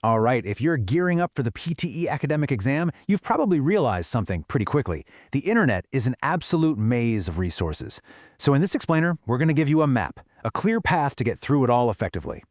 All right, if you're gearing up for the PTE academic exam, you've probably realized something pretty quickly. The internet is an absolute maze of resources. So in this explainer, we're going to give you a map, a clear path to get through it all effectively.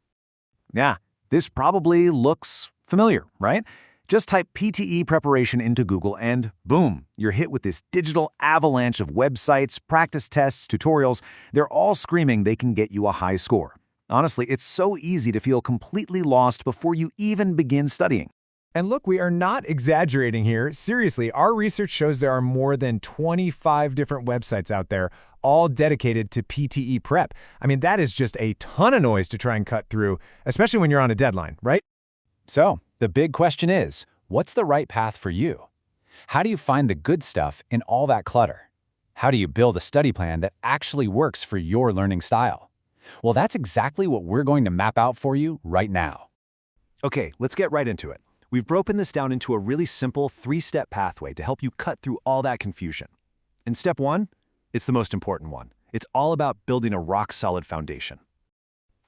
Yeah, this probably looks familiar, right? Just type PTE preparation into Google and boom, you're hit with this digital avalanche of websites, practice tests, tutorials. They're all screaming they can get you a high score. Honestly, it's so easy to feel completely lost before you even begin studying. And look, we are not exaggerating here. Seriously, our research shows there are more than 25 different websites out there, all dedicated to PTE prep. I mean, that is just a ton of noise to try and cut through, especially when you're on a deadline, right? So, the big question is, what's the right path for you? How do you find the good stuff in all that clutter? How do you build a study plan that actually works for your learning style? Well, that's exactly what we're going to map out for you right now. Okay, let's get right into it. We've broken this down into a really simple 3-step pathway to help you cut through all that confusion. And step 1, it's the most important one. It's all about building a rock-solid foundation.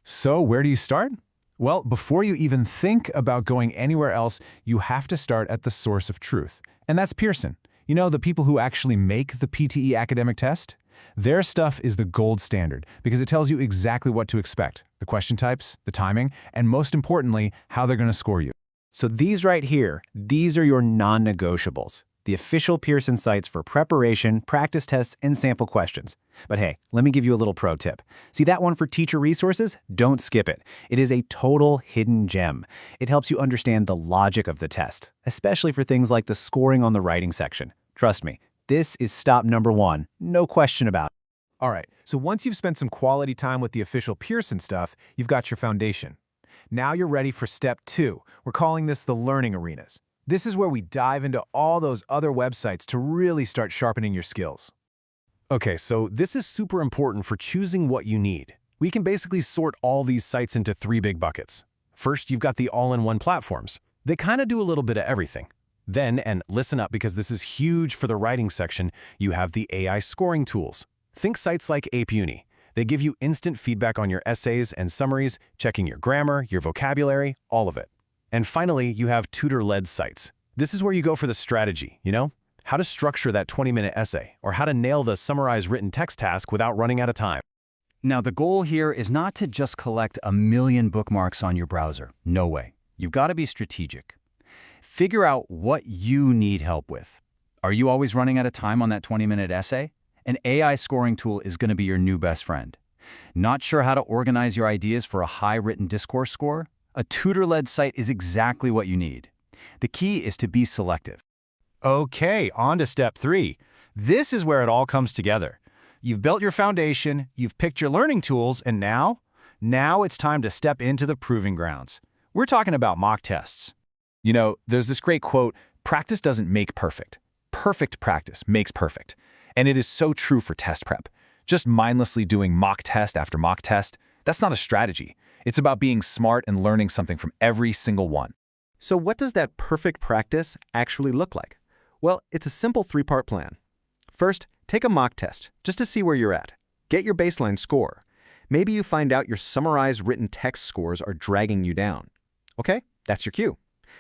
So where do you start? Well, before you even think about going anywhere else, you have to start at the source of truth. And that's Pearson. You know, the people who actually make the PTE academic test? Their stuff is the gold standard because it tells you exactly what to expect, the question types, the timing, and most importantly, how they're going to score you. So these right here, these are your non-negotiables, the official Pearson sites for preparation, practice tests, and sample questions. But hey, let me give you a little pro tip. See that one for teacher resources? Don't skip it. It is a total hidden gem. It helps you understand the logic of the test, especially for things like the scoring on the writing section. Trust me, this is stop number 1, no question about it. All right, so once you've spent some quality time with the official Pearson stuff, you've got your foundation. Now you're ready for step 2. We're calling this the learning arenas. This is where we dive into all those other websites to really start sharpening your skills. Okay, so this is super important for choosing what you need. We can basically sort all these sites into 3 big buckets. First, you've got the all-in-one platforms. They kind of do a little bit of everything. Then, and listen up because this is huge for the writing section, you have the AI scoring tools. Think sites like ApeUni. They give you instant feedback on your essays and summaries, checking your grammar, your vocabulary, all of it. And finally, you have tutor-led sites. This is where you go for the strategy, you know? How to structure that 20-minute essay, or how to nail the summarized written text task without running out of time. Now, the goal here is not to just collect a million bookmarks on your browser. No way. You've got to be strategic. Figure out what you need help with. Are you always running out of time on that 20-minute essay? An AI scoring tool is going to be your new best friend. Not sure how to organize your ideas for a high written discourse score? A tutor-led site is exactly what you need. The key is to be selective. Okay, on to step 3. This is where it all comes together. You've built your foundation, you've picked your learning tools, and now it's time to step into the proving grounds. We're talking about mock tests. You know, there's this great quote, practice doesn't make perfect. Perfect practice makes perfect. And it is so true for test prep. Just mindlessly doing mock test after mock test, that's not a strategy. It's about being smart and learning something from every single one. So what does that perfect practice actually look like? Well, it's a simple 3-part plan. First, take a mock test just to see where you're at. Get your baseline score. Maybe you find out your summarized written text scores are dragging you down. Okay, that's your cue.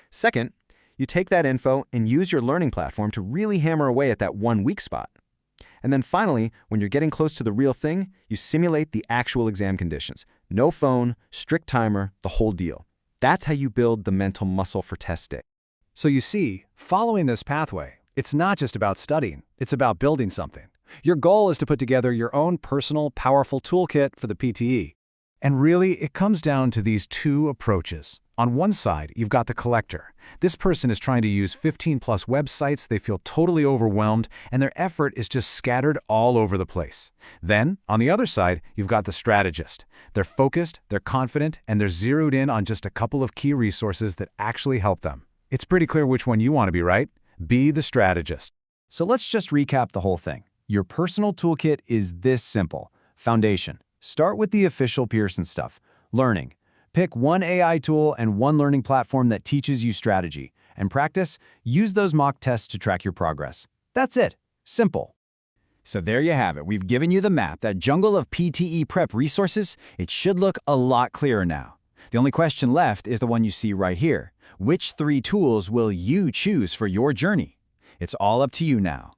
Second, you take that info and use your learning platform to really hammer away at that one weak spot. And then finally, when you're getting close to the real thing, you simulate the actual exam conditions. No phone, strict timer, the whole deal. That's how you build the mental muscle for test day. So you see, following this pathway, it's not just about studying, it's about building something. Your goal is to put together your own personal, powerful toolkit for the PTE. And really, it comes down to these 2 approaches. On one side, you've got the collector. This person is trying to use 15+ websites, they feel totally overwhelmed, and their effort is just scattered all over the place. Then, on the other side, you've got the strategist. They're focused, they're confident, and they're zeroed in on just a couple of key resources that actually help them. It's pretty clear which one you want to be, right? Be the strategist. So let's just recap the whole thing. Your personal toolkit is this simple. Foundation. Start with the official Pearson stuff. Learning. Pick one AI tool and one learning platform that teaches you strategy. And practice, use those mock tests to track your progress. That's it. Simple. So there you have it. We've given you the map, that jungle of PTE prep resources. It should look a lot clearer now. The only question left is the one you see right here. Which 3 tools will you choose for your journey? It's all up to you now.